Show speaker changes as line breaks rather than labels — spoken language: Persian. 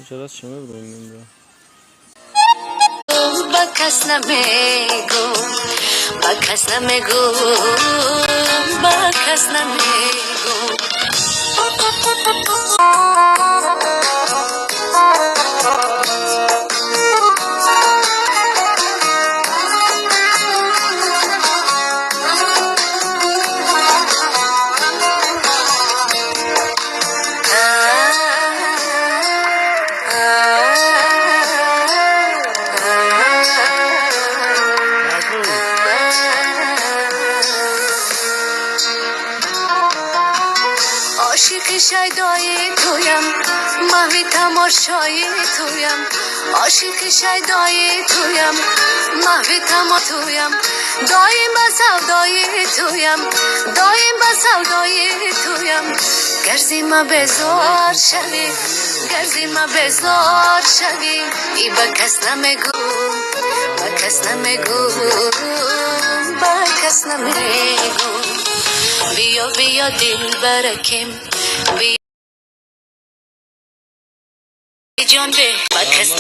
چرا شما بریم اینجا
بکس نمیگو بکس نمیگو بکس نمیگو عاشق شیدای تویم محوی تماشای تویم عاشق شیدای تویم محوی تویم دایم به سودای تویم دایم به سودای تویم گرزی ما بزار شوی گرزی ما بزار شوی ای با کس نمیگو با کس نمیگو با کس نمیگو بیا بیا دل برکم بیا جان به با کس